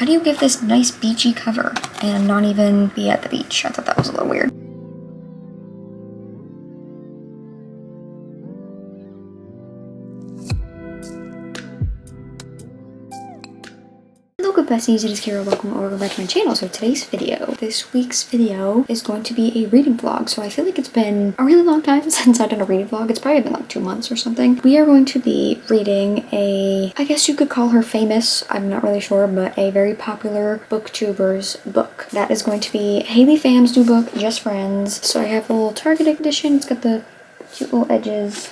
How do you give this nice beachy cover and not even be at the beach? I thought that was a little weird. Hello good besties, it is Kira, welcome or welcome back to my channel. So this week's video is going to be a reading vlog. So I feel like it's been a really long time since I've done a reading vlog. It's probably been like 2 months or something. We are going to be reading I guess you could call her famous, I'm not really sure, but a very popular booktuber's book. That is going to be Haley Pham's new book, Just Friends. So I have a little Target edition, it's got the cute little edges.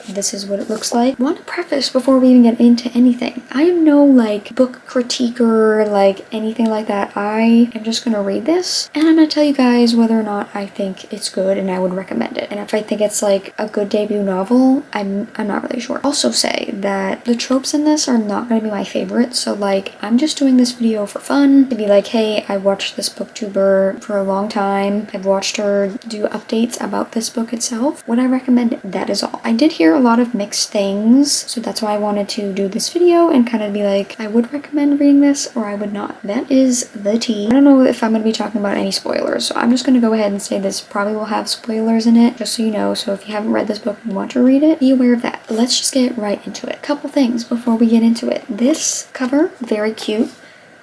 This is what it looks like. I want to preface before we even get into anything. I am no like book critiquer, like anything like that. I am just gonna read this and I'm gonna tell you guys whether or not I think it's good and I would recommend it. And if I think it's like a good debut novel, I'm not really sure. Also say that the tropes in this are not gonna be my favorite. So like I'm just doing this video for fun to be like, hey, I watched this booktuber for a long time. I've watched her do updates about this book itself. Would I recommend it? That is all. I did hear a lot of mixed things, so that's why I wanted to do this video and kind of be like, I would recommend reading this or I would not. That is the tea. I don't know if I'm going to be talking about any spoilers, so I'm just going to go ahead and say this probably will have spoilers in it, just so you know. So if you haven't read this book and want to read it, be aware of that. Let's just get right into it. Couple things before we get into it. This cover, very cute,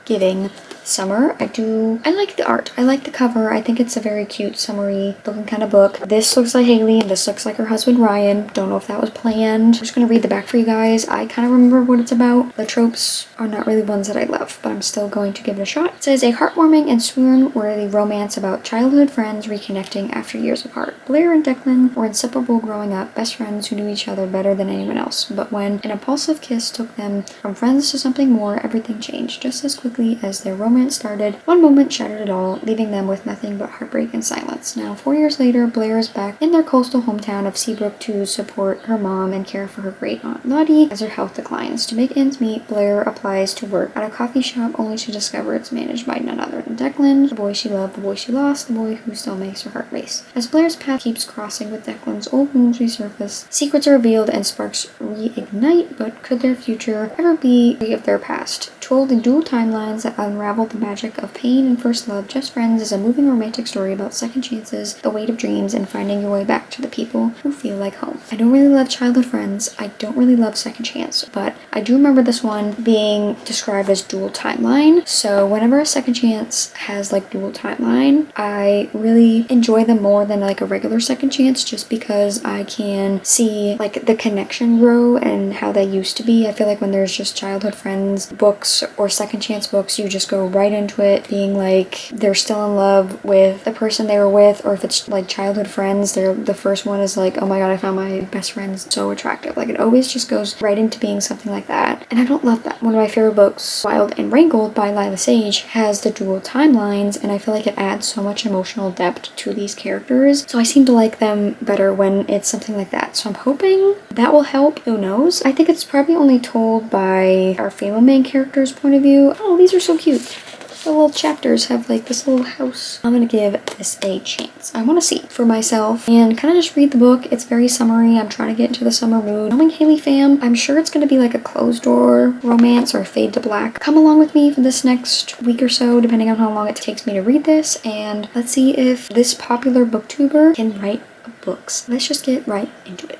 giving summer. I like the art. I like the cover. I think it's a very cute, summery looking kind of book. This looks like Haley and this looks like her husband Ryan. Don't know if that was planned. I'm just gonna read the back for you guys. I kind of remember what it's about. The tropes are not really ones that I love, but I'm still going to give it a shot. It says a heartwarming and swoon-worthy romance about childhood friends reconnecting after years apart. Blair and Declan were inseparable growing up, best friends who knew each other better than anyone else. But when an impulsive kiss took them from friends to something more, everything changed just as quickly as their romance started. One moment shattered it all, leaving them with nothing but heartbreak and silence. Now, 4 years later, Blair is back in their coastal hometown of Seabrook to support her mom and care for her great aunt Lottie as her health declines. To make ends meet, Blair applies to work at a coffee shop only to discover it's managed by none other than Declan, the boy she loved, the boy she lost, the boy who still makes her heart race. As Blair's path keeps crossing with Declan's, old wounds resurface, secrets are revealed and sparks reignite, but could their future ever be free of their past? Told in dual timelines that unravel the magic of pain and first love, Just Friends is a moving romantic story about second chances, the weight of dreams, and finding your way back to the people who feel like home. I don't really love childhood friends. I don't really love Second Chance, but I do remember this one being described as dual timeline. So whenever a Second Chance has like dual timeline, I really enjoy them more than like a regular Second Chance, just because I can see like the connection grow and how they used to be. I feel like when there's just childhood friends books or Second Chance books, you just go right into it being like they're still in love with the person they were with, or if it's like childhood friends, the first one is like, oh my god, I found my best friend so attractive. Like it always just goes right into being something like that, and I don't love that. One of my favorite books, Wild and Wrangled by Lila Sage, has the dual timelines, and I feel like it adds so much emotional depth to these characters, so I seem to like them better when it's something like that. So I'm hoping that will help. Who knows? I think it's probably only told by our female main character's point of view. Oh, these are so cute. The little chapters have like this little house. I'm gonna give this a chance. I want to see for myself and kind of just read the book. It's very summery. I'm trying to get into the summer mood. Knowing Haley Pham, I'm sure it's gonna be like a closed door romance or a fade to black. Come along with me for this next week or so, depending on how long it takes me to read this, and let's see if this popular booktuber can write books. Let's just get right into it.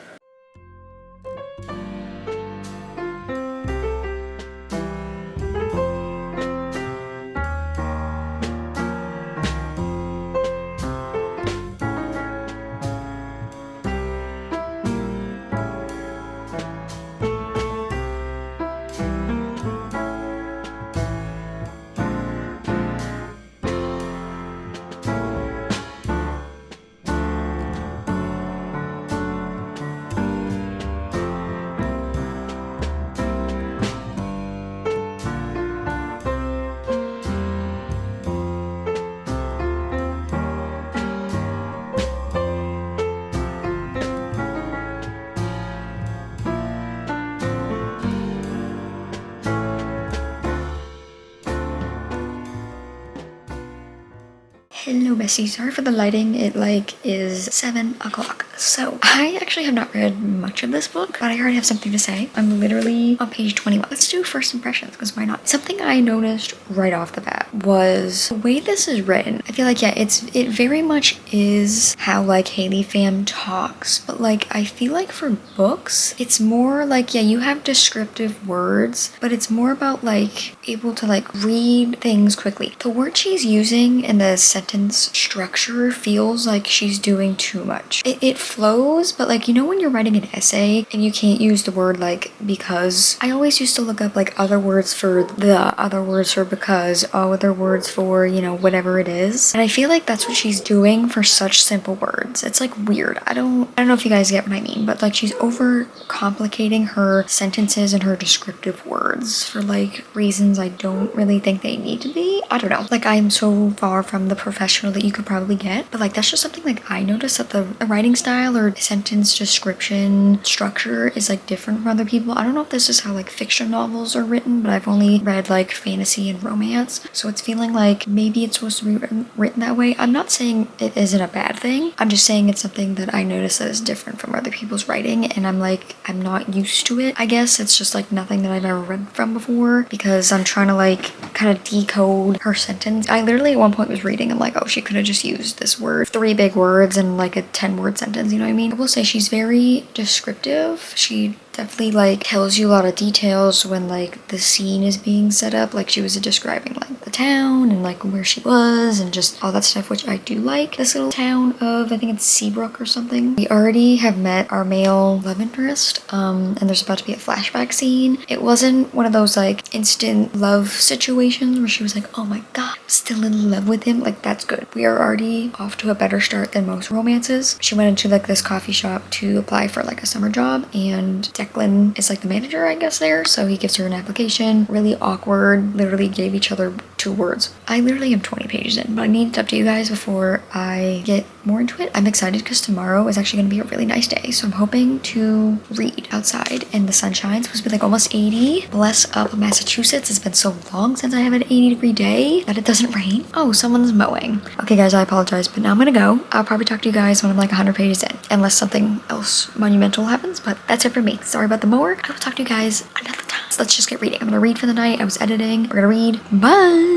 Hello bestie, sorry for the lighting. It is 7 o'clock. So I actually have not read much of this book, but I already have something to say. I'm literally on page 21. Let's do first impressions, because why not? Something I noticed right off the bat was the way this is written. I feel like, yeah, it very much is how like Haley fam talks, but like I feel like for books, it's more like, yeah, you have descriptive words, but it's more about like able to like read things quickly. The word she's using in the sentence structure feels like she's doing too much. It flows, but like, you know when you're writing an essay and you can't use the word like because? I always used to look up like other words for the, other words for because, other words for, you know, whatever it is. And I feel like that's what she's doing for such simple words. It's like weird. I don't know if you guys get what I mean, but like she's over complicating her sentences and her descriptive words for like reasons I don't really think they need to be. I don't know. Like I'm so far from the professional that you could probably get, but like that's just something like I noticed that the writing style or sentence description structure is like different from other people. I don't know if this is how like fiction novels are written, but I've only read like fantasy and romance, so it's feeling like maybe it's supposed to be written that way. I'm not saying it isn't a bad thing. I'm just saying it's something that I notice that is different from other people's writing, and I'm like, I'm not used to it. I guess it's just like nothing that I've ever read from before, because I'm trying to like kind of decode her sentence. I literally at one point was reading, I'm like, oh, she could have just used this word, 3 big words and like a 10-word sentence, you know what I mean? I will say she's very descriptive. She definitely like tells you a lot of details when like the scene is being set up. Like she was describing like the town and like where she was and just all that stuff, which I do like. This little town of, I think it's Seabrook or something. We already have met our male love interest, and there's about to be a flashback scene. It wasn't one of those like instant love situations where she was like, oh my god, I'm still in love with him. Like that's good. We are already off to a better start than most romances. She went into like this coffee shop to apply for like a summer job, and Declan is like the manager, I guess, there. So he gives her an application. Really awkward. Literally gave each other 2 words. I literally am 20 pages in, but I need to update you guys before I get more into it. I'm excited because tomorrow is actually going to be a really nice day. So I'm hoping to read outside in the sunshine. It's supposed to be like almost 80. Bless up Massachusetts. It's been so long since I have an 80-degree day that it doesn't rain. Oh, someone's mowing. Okay guys, I apologize, but now I'm gonna go. I'll probably talk to you guys when I'm like 100 pages in, unless something else monumental happens, but that's it for me. Sorry about the mower. I will talk to you guys another time. So let's just get reading. I'm gonna read for the night. I was editing. We're gonna read. Bye!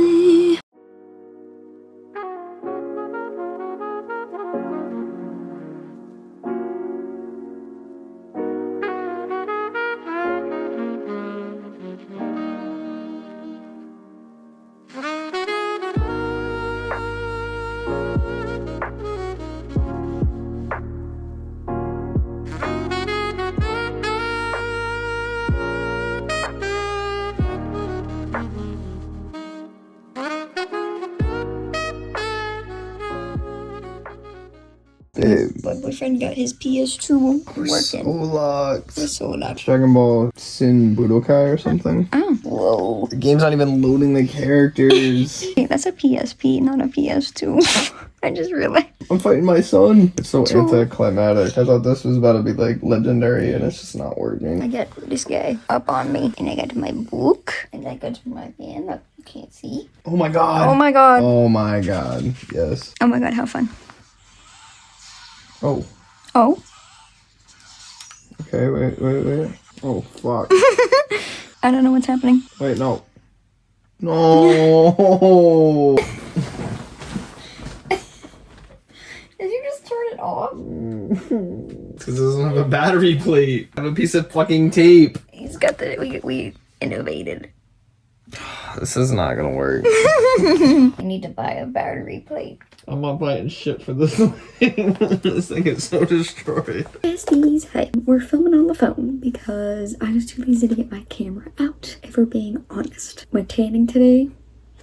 Babe. My boyfriend got his PS2 working. We're so locked. Dragon Ball Sin Budokai or something. Oh, whoa. The game's not even loading the characters. Hey, that's a PSP, not a PS2. I just realized. I'm fighting my son. It's so True. anticlimactic. I thought this was about to be like legendary and it's just not working. I got this guy up on me, and I got my book, and I got my pen. Look, you can't see. Oh my god. Oh my god. Oh my god. Yes. Oh my god, how fun. Oh. Oh. Okay, wait. Oh, fuck. I don't know what's happening. Wait, no. No. Did you just turn it off? Because it doesn't have a battery plate. I have a piece of fucking tape. He's got the, we innovated. This is not gonna work. I need to buy a battery plate. I'm not buying shit for this thing. This thing is so destroyed. Besties, hey, we're filming on the phone because I was too lazy to get my camera out, if we're being honest. Went tanning today.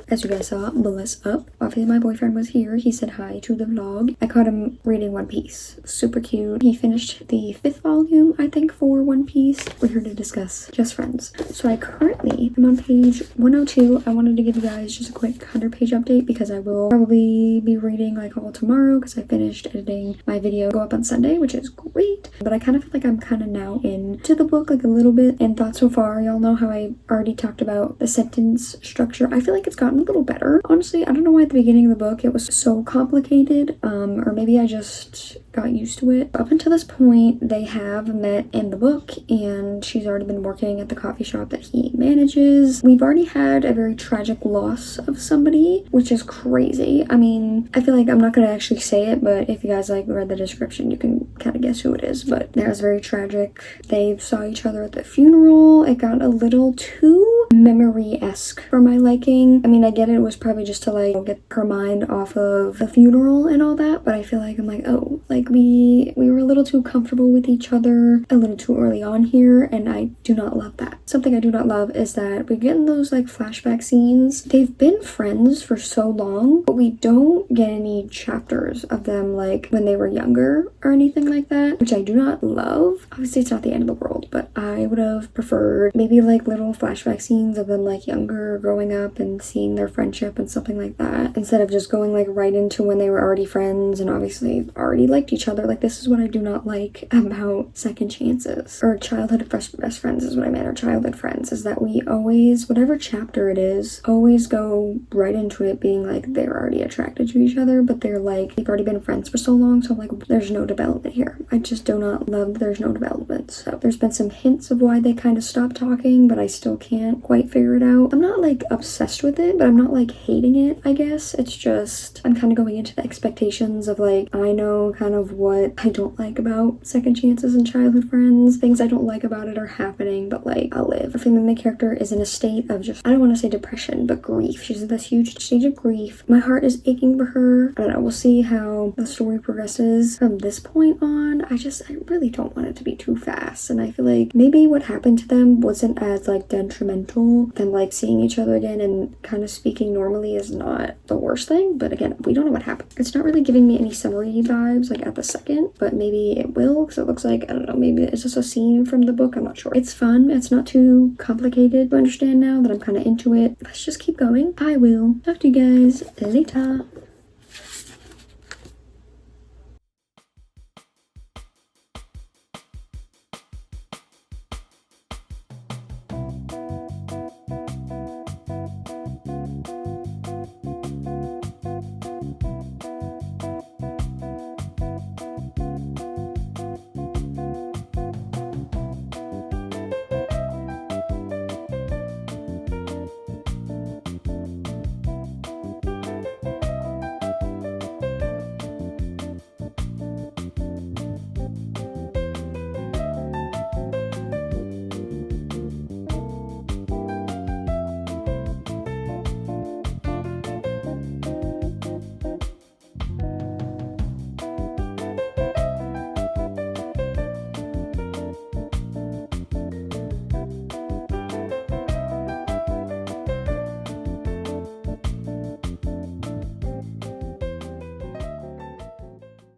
As you guys saw, bless up. Obviously, my boyfriend was here. He said hi to the vlog. I caught him reading One Piece. Super cute. He finished the 5th volume, I think, for One Piece. We're here to discuss Just Friends. So I currently am on page 102. I wanted to give you guys just a quick 100-page update because I will probably be reading like all tomorrow because I finished editing my video go up on Sunday, which is great. But I kind of feel like I'm kind of now into the book like a little bit, and thoughts so far. Y'all know how I already talked about the sentence structure. I feel like it's gotten gotten a little better. Honestly, I don't know why at the beginning of the book it was so complicated, or maybe I just got used to it. Up until this point, they have met in the book, and she's already been working at the coffee shop that he manages. We've already had a very tragic loss of somebody, which is crazy. I mean, I feel like I'm not gonna actually say it, but if you guys like read the description, you can kind of guess who it is. But that was very tragic. They saw each other at the funeral. It got a little too memory-esque for my liking. I mean, I get it was probably just to like get her mind off of the funeral and all that, but I feel like I'm like, oh, like we were a little too comfortable with each other a little too early on here, and I do not love that. Something I do not love is that we get in those like flashback scenes. They've been friends for so long, but we don't get any chapters of them like when they were younger or anything like that, which I do not love. Obviously, it's not the end of the world, but I would have preferred maybe like little flashback scenes of them like younger, growing up and seeing their friendship and something like that, instead of just going like right into when they were already friends and obviously already liked each other. Like, this is what I do not like about second chances, or childhood best friends is what I meant, or childhood friends, is that we always, whatever chapter it is, always go right into it being like they're already attracted to each other, but they're like, they've already been friends for so long, so like there's no development here. I just do not love that there's no development. So there's been some hints of why they kind of stopped talking, but I still can't quite figure it out. I'm not like obsessed with it, but I'm not like hating it, I guess. It's just I'm kind of going into the expectations of like, I know kind of what I don't like about second chances and childhood friends. Things I don't like about it are happening, but like I'll live. I feel like the character is in a state of just, I don't want to say depression, but grief. She's in this huge stage of grief. My heart is aching for her. I don't know, we'll see how the story progresses from this point on. I really don't want it to be too fast, and I feel like maybe what happened to them wasn't as like detrimental. Them like seeing each other again and kind of speaking normally is not the worst thing, but again, we don't know what happened. It's not really giving me any summary vibes like at the second, but maybe it will, because it looks like, I don't know, maybe it's just a scene from the book. I'm not sure. It's fun. It's not too complicated to understand now that I'm kind of into it. Let's just keep going. I will talk to you guys later.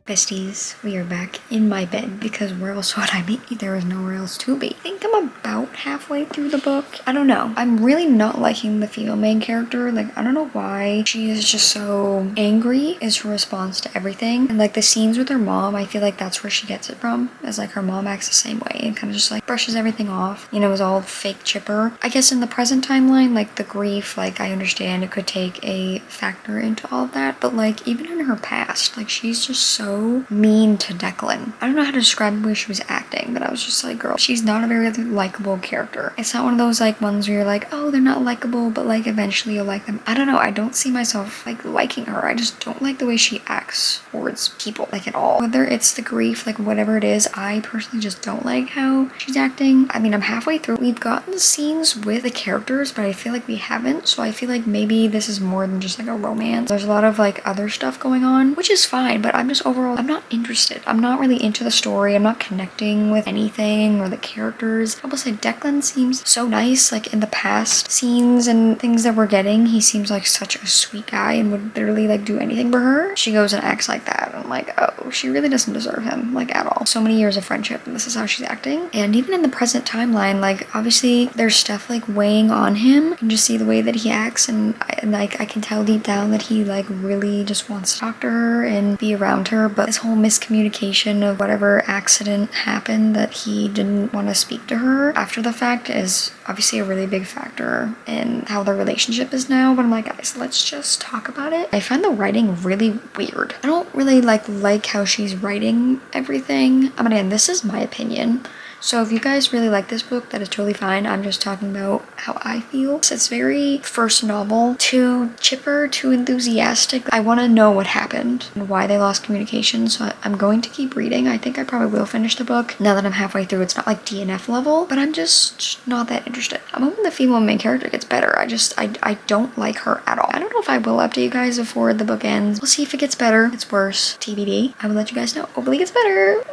Besties, we are back in my bed because where else would I be? There is nowhere else to be. I think I'm about halfway through the book. I don't know. I'm really not liking the female main character. Like, I don't know why she is just so angry is her response to everything. And like the scenes with her mom, I feel like that's where she gets it from. As like her mom acts the same way and kind of just like brushes everything off. You know, is all fake chipper. I guess in the present timeline, like the grief, like I understand it could take a factor into all of that. But like even in her past, like she's just so mean to Declan. I don't know how to describe the way she was acting, but I was just like, girl, she's not a very likable character. It's not one of those like ones where you're like, oh, they're not likable, but like eventually you'll like them. I don't know. I don't see myself like liking her. I just don't like the way she acts towards people, like at all. Whether it's the grief, like whatever it is, I personally just don't like how she's acting. I mean, I'm halfway through. We've gotten the scenes with the characters, but I feel like we haven't. So I feel like maybe this is more than just like a romance. There's a lot of like other stuff going on, which is fine, but I'm just overall, I'm not interested. I'm not really into the story. I'm not connecting with anything or the characters. I will say Declan seems so nice. Like in the past scenes and things that we're getting, he seems like such a sweet guy and would literally like do anything for her. She goes and acts like that. I'm like, oh, she really doesn't deserve him like at all. So many years of friendship and this is how she's acting. And even in the present timeline, like obviously there's stuff like weighing on him. You can just see the way that he acts and like I can tell deep down that he like really just wants to talk to her and be around her, but this whole miscommunication of whatever accident happened that he didn't want to speak to her after the fact is obviously a really big factor in how their relationship is now. But I'm like, guys, let's just talk about it. I find the writing really weird. I don't really like how she's writing everything. I mean, again, this is my opinion. So if you guys really like this book, that is totally fine. I'm just talking about how I feel. So it's very first novel, too chipper, too enthusiastic. I want to know what happened and why they lost communication. So I'm going to keep reading. I think I probably will finish the book. Now that I'm halfway through, it's not like DNF level, but I'm just not that interested. I'm hoping the female main character gets better. I don't like her at all. I don't know if I will update you guys before the book ends. We'll see if it gets better. If it's worse, TBD. I will let you guys know. Hopefully it gets better.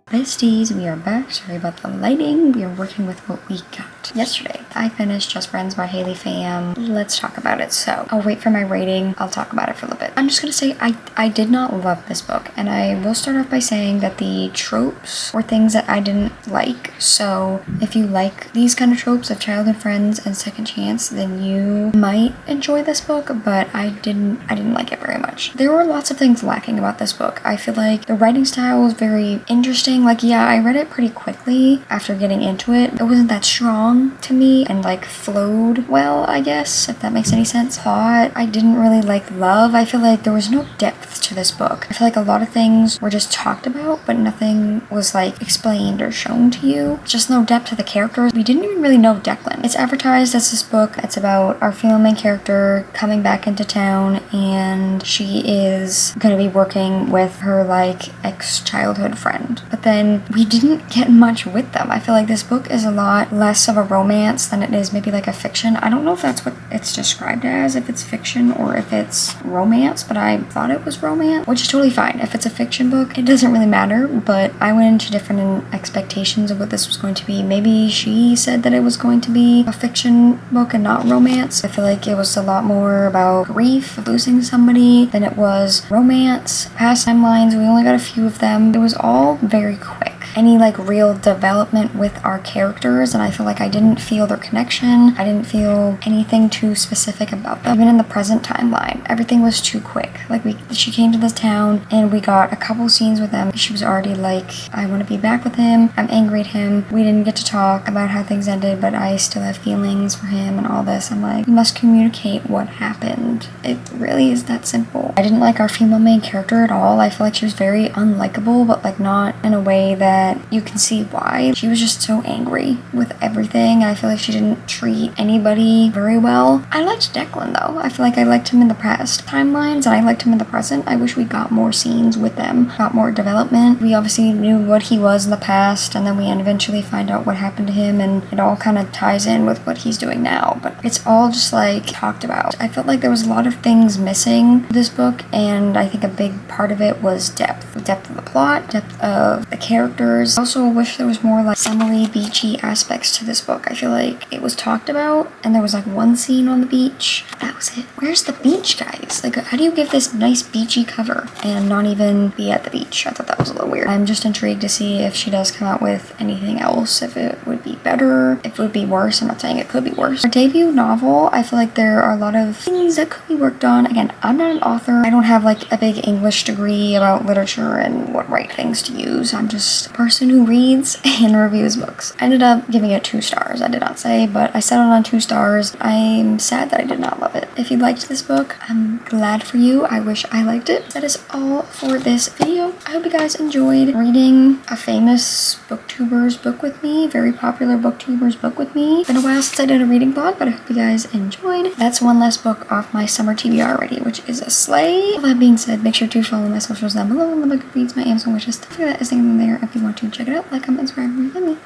Besties, we are back. Sorry about the lighting. We are working with what we got. Yesterday, I finished Just Friends by Haley Pham. Let's talk about it. So, I'll wait for my rating. I'll talk about it for a little bit. I'm just gonna say I did not love this book, and I will start off by saying that the tropes were things that I didn't like. So, if you like these kind of tropes of childhood friends and second chance, then you might enjoy this book, but I didn't like it very much. There were lots of things lacking about this book. I feel like the writing style was very interesting. Like, yeah, I read it pretty quickly after getting into it. It wasn't that strong to me and like flowed well, I guess, if that makes any sense. Plot, I didn't really like love. I feel like there was no depth to this book. I feel like a lot of things were just talked about, but nothing was like explained or shown to you. Just no depth to the characters. We didn't even really know Declan. It's advertised as this book. It's about our female main character coming back into town, and she is gonna be working with her like ex-childhood friend. But then we didn't get much with them. I feel like this book is a lot less of a romance than it is maybe like a fiction. I don't know if that's what it's described as, if it's fiction or if it's romance, but I thought it was romance, which is totally fine. If it's a fiction book, it doesn't really matter, but I went into different expectations of what this was going to be. Maybe she said that it was going to be a fiction book and not romance. I feel like it was a lot more about grief of losing somebody than it was romance. Past timelines, we only got a few of them. It was all very quick. Any like real development with our characters, and I feel like I didn't feel their connection. I didn't feel anything too specific about them. Even in the present timeline, everything was too quick. Like she came to this town and we got a couple scenes with them. She was already like, I want to be back with him. I'm angry at him. We didn't get to talk about how things ended, but I still have feelings for him and all this. I'm like, we must communicate what happened. It really is that simple. I didn't like our female main character at all. I feel like she was very unlikable, but like not in a way that you can see why. She was just so angry with everything. I feel like she didn't treat anybody very well. I liked Declan though. I feel like I liked him in the past timelines and I liked him in the present. I wish we got more scenes with them, got more development. We obviously knew what he was in the past, and then we eventually find out what happened to him, and it all kind of ties in with what he's doing now, but it's all just like talked about. I felt like there was a lot of things missing in this book, and I think a big part of it was depth. The depth of the plot, depth of the characters, chapters. I also wish there was more like summery, beachy aspects to this book. I feel like it was talked about and there was like one scene on the beach. That was it. Where's the beach, guys? Like, how do you give this nice beachy cover and not even be at the beach? I thought that was a little weird. I'm just intrigued to see if she does come out with anything else, if it would be better, if it would be worse. I'm not saying it could be worse. Her debut novel, I feel like there are a lot of things that could be worked on. Again, I'm not an author. I don't have like a big English degree about literature and what right things to use. I'm just a person who reads and reviews books. I ended up giving it 2 stars. I did not say, but I settled on 2 stars. I'm sad that I did not love it. If you liked this book, I'm glad for you. I wish I liked it. That is all for this video. I hope you guys enjoyed reading a famous booktuber's book with me, very popular booktuber's book with me. It's been a while since I did a reading vlog, but I hope you guys enjoyed. That's one less book off my summer TBR already, which is a sleigh. All that being said, make sure to follow my socials down below, and my goodreads, my Amazon wishes, stuff like that is in there if you want to check it out. Like, comment, subscribe, and review me.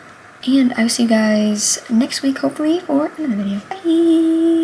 And I will see you guys next week, hopefully, for another video. Bye!